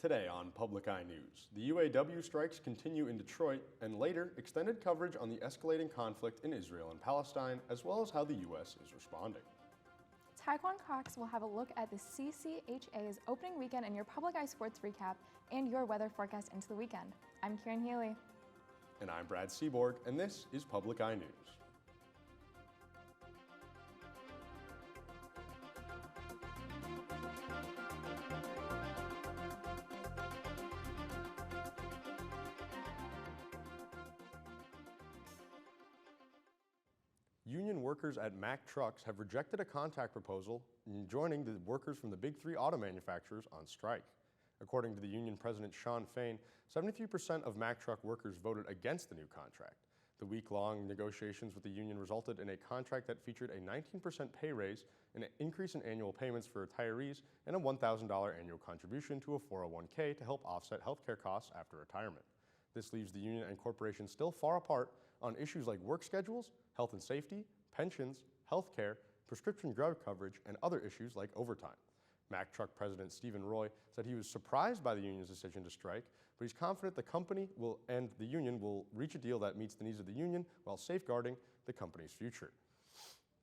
Today on Public Eye News, the UAW strikes continue in Detroit and later extended coverage on the escalating conflict in Israel and Palestine, as well as how the U.S. is responding. Taekwon Cox will have a look at the CCHA's opening weekend in your Public Eye Sports Recap and your weather forecast into the weekend. I'm Kieran Healy. And I'm Brad Seaborg, and this is Public Eye News. Union workers at Mack Trucks have rejected a contract proposal joining the workers from the big three auto manufacturers on strike. According to the union president Sean Fain, 73% of Mack Truck workers voted against the new contract. The week-long negotiations with the union resulted in a contract that featured a 19% pay raise, an increase in annual payments for retirees, and a $1,000 annual contribution to a 401k to help offset healthcare costs after retirement. This leaves the union and corporation still far apart on issues like work schedules, health and safety, pensions, health care, prescription drug coverage, and other issues like overtime. Mack Truck President Stephen Roy said he was surprised by the union's decision to strike, but he's confident the company and the union will reach a deal that meets the needs of the union while safeguarding the company's future.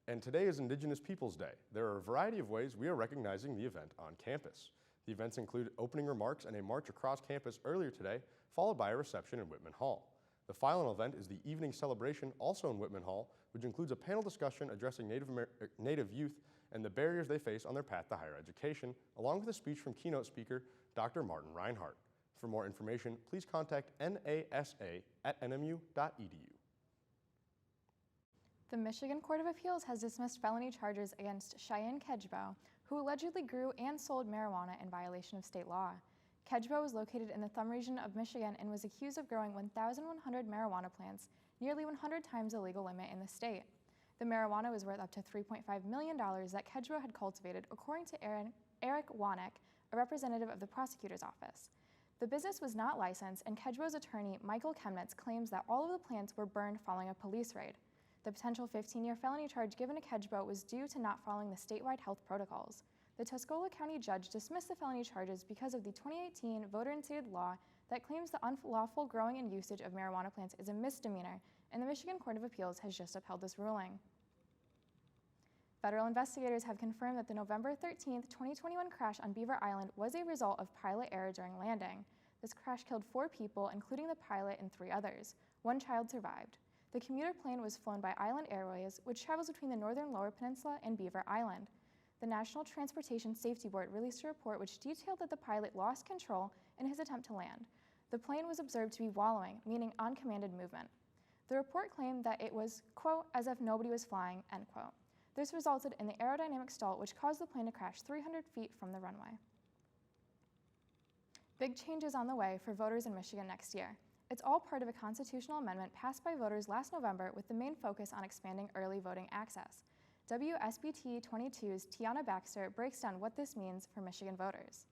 And today is Indigenous Peoples Day. There are a variety of ways we are recognizing the event on campus. The events include opening remarks and a march across campus earlier today, followed by a reception in Whitman Hall. The final event is the evening celebration, also in Whitman Hall, which includes a panel discussion addressing Native youth and the barriers they face on their path to higher education, along with a speech from keynote speaker Dr. Martin Reinhardt. For more information, please contact nasa@nmu.edu. The Michigan Court of Appeals has dismissed felony charges against Cheyenne Kedgbo, who allegedly grew and sold marijuana in violation of state law. Kedgbo was located in the Thumb region of Michigan and was accused of growing 1,100 marijuana plants, nearly 100 times the legal limit in the state. The marijuana was worth up to $3.5 million that Kedgbo had cultivated, according to Eric Wanek, a representative of the prosecutor's office. The business was not licensed, and Kedgbo's attorney, Michael Chemnitz, claims that all of the plants were burned following a police raid. The potential 15-year felony charge given to Kedgbo was due to not following the statewide health protocols. The Tuscola County judge dismissed the felony charges because of the 2018 voter-initiated law that claims the unlawful growing and usage of marijuana plants is a misdemeanor, and the Michigan Court of Appeals has just upheld this ruling. Federal investigators have confirmed that the November 13, 2021 crash on Beaver Island was a result of pilot error during landing. This crash killed 4 people, including the pilot and 3 others. 1 child survived. The commuter plane was flown by Island Airways, which travels between the northern Lower Peninsula and Beaver Island. The National Transportation Safety Board released a report which detailed that the pilot lost control in his attempt to land. The plane was observed to be wallowing, meaning uncommanded movement. The report claimed that it was, quote, as if nobody was flying, end quote. This resulted in the aerodynamic stall, which caused the plane to crash 300 feet from the runway. Big changes on the way for voters in Michigan next year. It's all part of a constitutional amendment passed by voters last November with the main focus on expanding early voting access. WSBT 22's Tiana Baxter breaks down what this means for Michigan voters.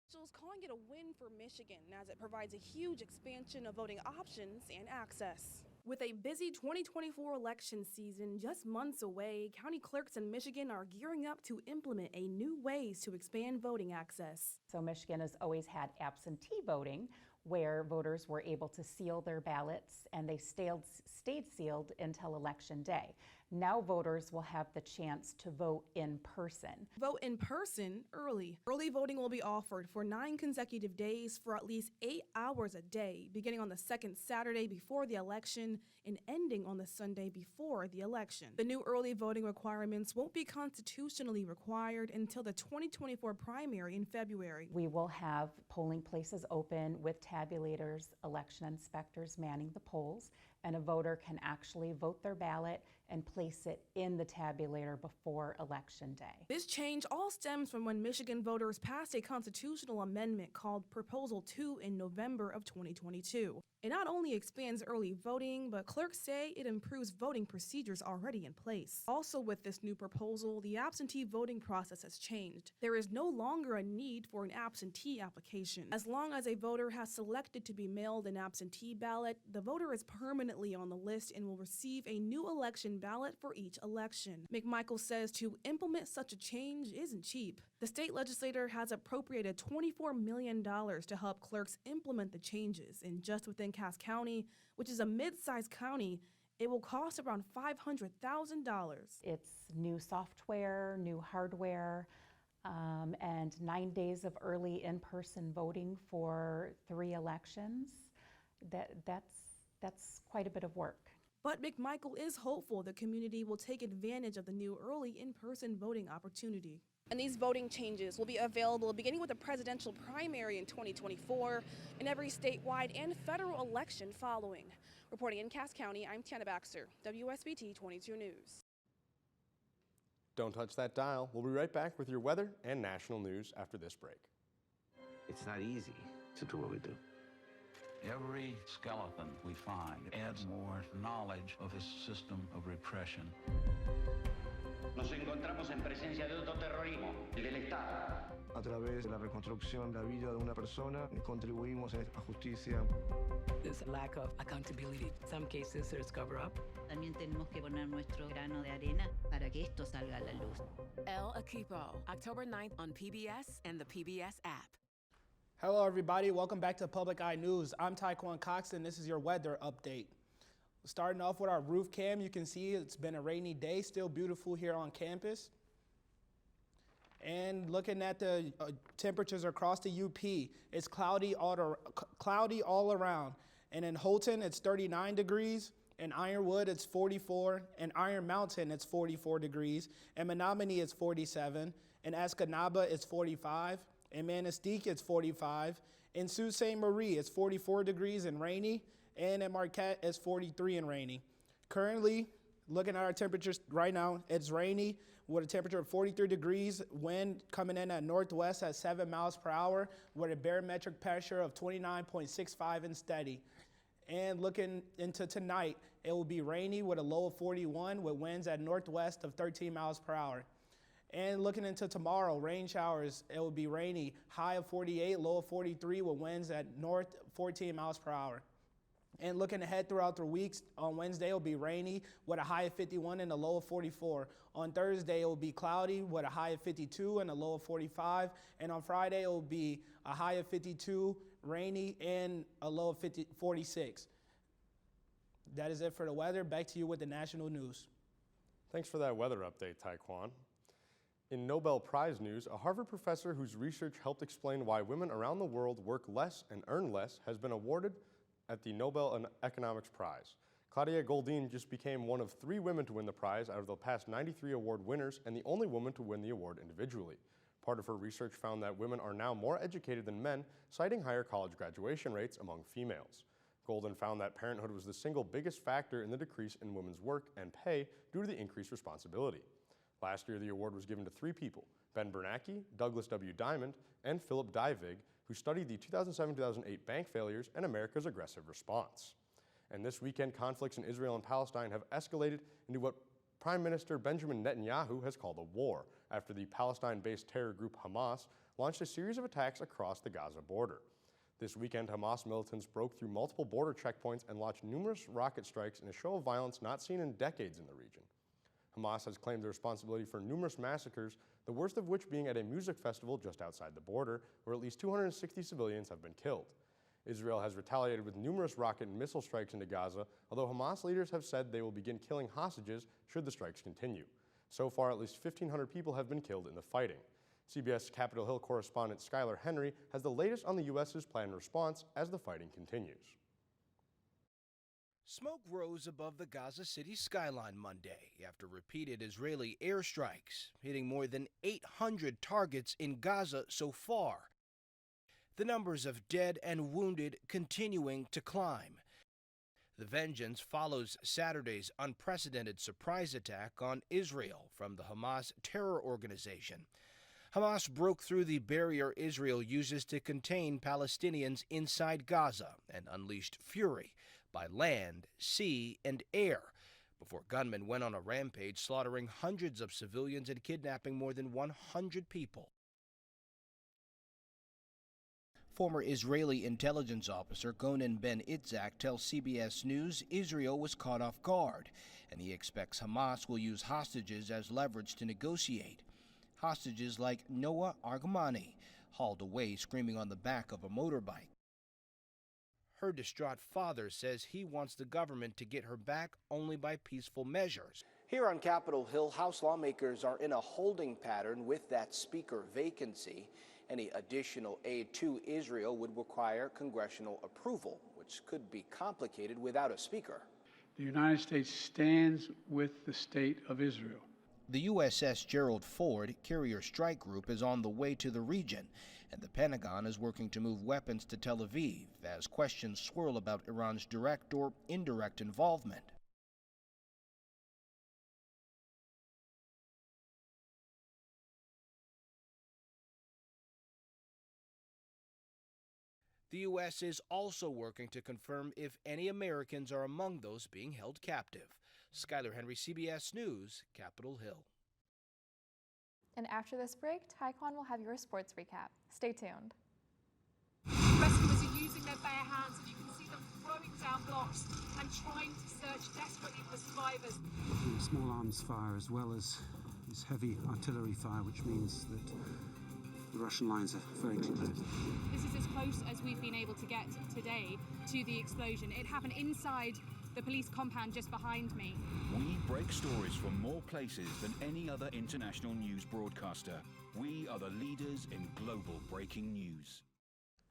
Officials calling it a win for Michigan as it provides a huge expansion of voting options and access. With a busy 2024 election season just months away, county clerks in Michigan are gearing up to implement a new ways to expand voting access. So Michigan has always had absentee voting, where voters were able to seal their ballots and they stayed sealed until Election Day. Now voters will have the chance to vote in person. Vote in person early. Early voting will be offered for 9 consecutive days for at least 8 hours a day, beginning on the second Saturday before the election and ending on the Sunday before the election. The new early voting requirements won't be constitutionally required until the 2024 primary in February. We will have polling places open with tabulators, election inspectors manning the polls, and a voter can actually vote their ballot and place it in the tabulator before Election Day. This change all stems from when Michigan voters passed a constitutional amendment called Proposal 2 in November of 2022. It not only expands early voting, but clerks say it improves voting procedures already in place. Also with this new proposal, the absentee voting process has changed. There is no longer a need for an absentee application. As long as a voter has selected to be mailed an absentee ballot, the voter is permanently permanently on the list and will receive a new election ballot for each election. McMichael says to implement such a change isn't cheap. The state legislature has appropriated $24 million to help clerks implement the changes, and just within Cass County, which is a mid-sized county, it will cost around $500,000. It's new software, new hardware, and 9 days of early in-person voting for 3 elections. That's quite a bit of work. But McMichael is hopeful the community will take advantage of the new early in-person voting opportunity. And these voting changes will be available beginning with the presidential primary in 2024 and every statewide and federal election following. Reporting in Cass County, I'm Tiana Baxter, WSBT 22 News. Don't touch that dial. We'll be right back with your weather and national news after this break. It's not easy to do what we do. Every skeleton we find adds more knowledge of this system of repression. Nos encontramos en presencia de otro terrorismo, el del Estado. A través de la reconstrucción de la vida de una persona, contribuimos a justicia. There's a lack of accountability. In some cases, there's cover-up. También tenemos que poner nuestro grano de arena para que esto salga a la luz. El Equipo, October 9th on PBS and the PBS app. Hello, everybody. Welcome back to Public Eye News. I'm Taekwon Cox, and this is your weather update. Starting off with our roof cam, you can see it's been a rainy day, still beautiful here on campus. And looking at the temperatures across the UP, it's cloudy all around. And in Holton, it's 39 degrees. In Ironwood, it's 44. In Iron Mountain, it's 44 degrees. In Menominee, it's 47. In Escanaba, it's 45. In Manistee, it's 45. In Sault Ste. Marie, it's 44 degrees and rainy. And in Marquette, it's 43 and rainy. Currently, looking at our temperatures right now, it's rainy with a temperature of 43 degrees, wind coming in at northwest at 7 miles per hour with a barometric pressure of 29.65 and steady. And looking into tonight, it will be rainy with a low of 41 with winds at northwest of 13 miles per hour. And looking into tomorrow, rain showers, it will be rainy, high of 48, low of 43 with winds at north 14 miles per hour. And looking ahead throughout the weeks, on Wednesday it will be rainy with a high of 51 and a low of 44. On Thursday it will be cloudy with a high of 52 and a low of 45. And on Friday it will be a high of 52, rainy, and a low of 46. That is it for the weather. Back to you with the national news. Thanks for that weather update, Taekwon. In Nobel Prize news, a Harvard professor whose research helped explain why women around the world work less and earn less has been awarded at the Nobel Economics Prize. Claudia Goldin just became one of 3 women to win the prize out of the past 93 award winners and the only woman to win the award individually. Part of her research found that women are now more educated than men, citing higher college graduation rates among females. Goldin found that parenthood was the single biggest factor in the decrease in women's work and pay due to the increased responsibility. Last year, the award was given to 3 people, Ben Bernanke, Douglas W. Diamond, and Philip Dybvig, who studied the 2007-2008 bank failures and America's aggressive response. And this weekend, conflicts in Israel and Palestine have escalated into what Prime Minister Benjamin Netanyahu has called a war, after the Palestine-based terror group Hamas launched a series of attacks across the Gaza border. This weekend, Hamas militants broke through multiple border checkpoints and launched numerous rocket strikes in a show of violence not seen in decades in the region. Hamas has claimed the responsibility for numerous massacres, the worst of which being at a music festival just outside the border, where at least 260 civilians have been killed. Israel has retaliated with numerous rocket and missile strikes into Gaza, although Hamas leaders have said they will begin killing hostages should the strikes continue. So far, at least 1,500 people have been killed in the fighting. CBS Capitol Hill correspondent Skylar Henry has the latest on the U.S.'s planned response as the fighting continues. Smoke rose above the Gaza City skyline Monday after repeated Israeli airstrikes, hitting more than 800 targets in Gaza so far. The numbers of dead and wounded continuing to climb. The vengeance follows Saturday's unprecedented surprise attack on Israel from the Hamas terror organization. Hamas broke through the barrier Israel uses to contain Palestinians inside Gaza and unleashed fury by land, sea, and air, before gunmen went on a rampage slaughtering hundreds of civilians and kidnapping more than 100 people. Former Israeli intelligence officer Gonen Ben-Itzhak tells CBS News Israel was caught off guard, and he expects Hamas will use hostages as leverage to negotiate. Hostages like Noah Argamani, hauled away screaming on the back of a motorbike. Her distraught father says he wants the government to get her back only by peaceful measures. Here on Capitol Hill, House lawmakers are in a holding pattern with that speaker vacancy. Any additional aid to Israel would require congressional approval, which could be complicated without a speaker. The United States stands with the state of Israel. The USS Gerald Ford carrier strike group is on the way to the region, and the Pentagon is working to move weapons to Tel Aviv as questions swirl about Iran's direct or indirect involvement. The U.S. is also working to confirm if any Americans are among those being held captive. Skylar Henry, CBS News, Capitol Hill. And after this break, Taekwon will have your sports recap. Stay tuned. Rescuers are using their bare hands, and you can see them throwing down blocks and trying to search desperately for survivors. Small arms fire as well as this heavy artillery fire, which means that the Russian lines are very close. This is as close as we've been able to get today to the explosion. It happened inside the police compound just behind me. We break stories from more places than any other international news broadcaster. We are the leaders in global breaking news.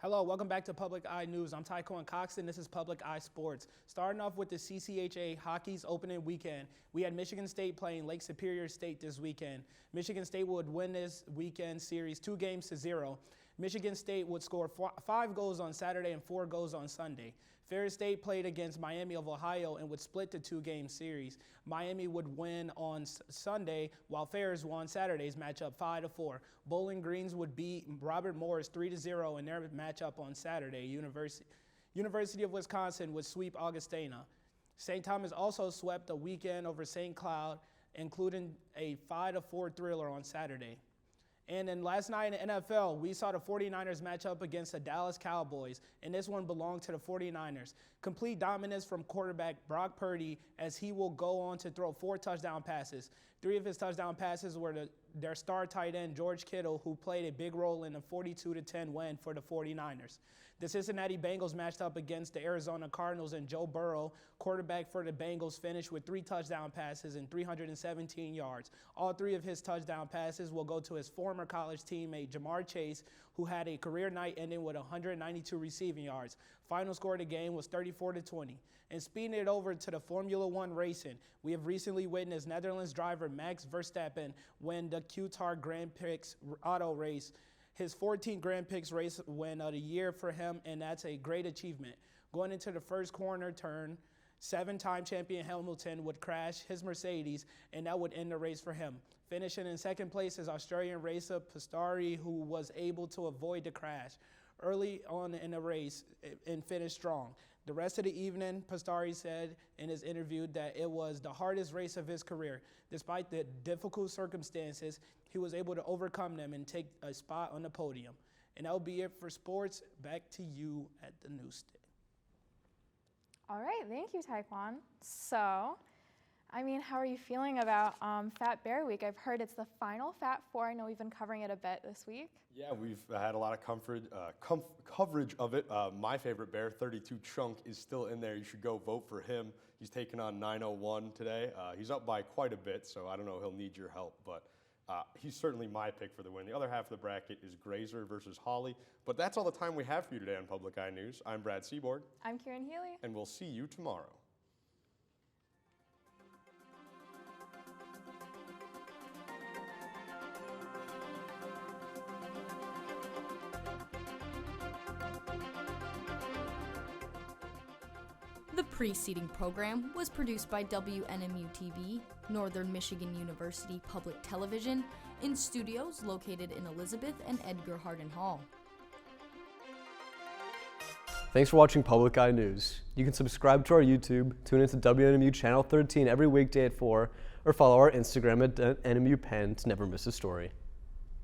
Hello, welcome back to Public Eye News. I'm Taekwon Coxon. This is Public Eye Sports. Starting off with the CCHA Hockey's opening weekend, we had Michigan State playing Lake Superior State this weekend. Michigan State would win this weekend series 2-0. Michigan State would score 5 goals on Saturday and 4 goals on Sunday. Ferris State played against Miami of Ohio and would split the 2-game series. Miami would win on Sunday, while Ferris won Saturday's matchup 5-4. Bowling Greens would beat Robert Morris 3-0 in their matchup on Saturday. University of Wisconsin would sweep Augustana. St. Thomas also swept the weekend over St. Cloud, including a 5-4 thriller on Saturday. And then last night in the NFL, we saw the 49ers match up against the Dallas Cowboys, and this one belonged to the 49ers. Complete dominance from quarterback Brock Purdy, as he will go on to throw 4 touchdown passes. 3 of his touchdown passes were their star tight end, George Kittle, who played a big role in the 42-10 win for the 49ers. The Cincinnati Bengals matched up against the Arizona Cardinals, and Joe Burrow, quarterback for the Bengals, finished with 3 touchdown passes and 317 yards. All 3 of his touchdown passes will go to his former college teammate, Jamar Chase, who had a career night ending with 192 receiving yards. Final score of the game was 34-20. And speeding it over to the Formula One racing, we have recently witnessed Netherlands driver Max Verstappen win the Qatar Grand Prix auto race. His 14th Grand Prix race win of the year for him, and that's a great achievement. Going into the first corner turn, 7-time champion Hamilton would crash his Mercedes, and that would end the race for him. Finishing in second place is Australian racer Pastari, who was able to avoid the crash early on in the race and finish strong. The rest of the evening, Pastari said in his interview that it was the hardest race of his career. Despite the difficult circumstances, he was able to overcome them and take a spot on the podium. And that will be it for sports. Back to you at the newsstand. All right, thank you, Taekwon. So, how are you feeling about Fat Bear Week? I've heard it's the final Fat 4. I know we've been covering it a bit this week. Yeah, we've had a lot of coverage of it. My favorite bear, 32 Chunk, is still in there. You should go vote for him. He's taking on 901 today. He's up by quite a bit, so I don't know, he'll need your help, but he's certainly my pick for the win. The other half of the bracket is Grazer versus Holly. But that's all the time we have for you today on Public Eye News. I'm Brad Seaborg. I'm Kieran Healy. And we'll see you tomorrow. The preceding program was produced by WNMU-TV, Northern Michigan University Public Television, in studios located in Elizabeth and Edgar Hardin Hall. Thanks for watching Public Eye News. You can subscribe to our YouTube, tune into WNMU Channel 13 every weekday at 4, or follow our Instagram at NMU Penn to never miss a story.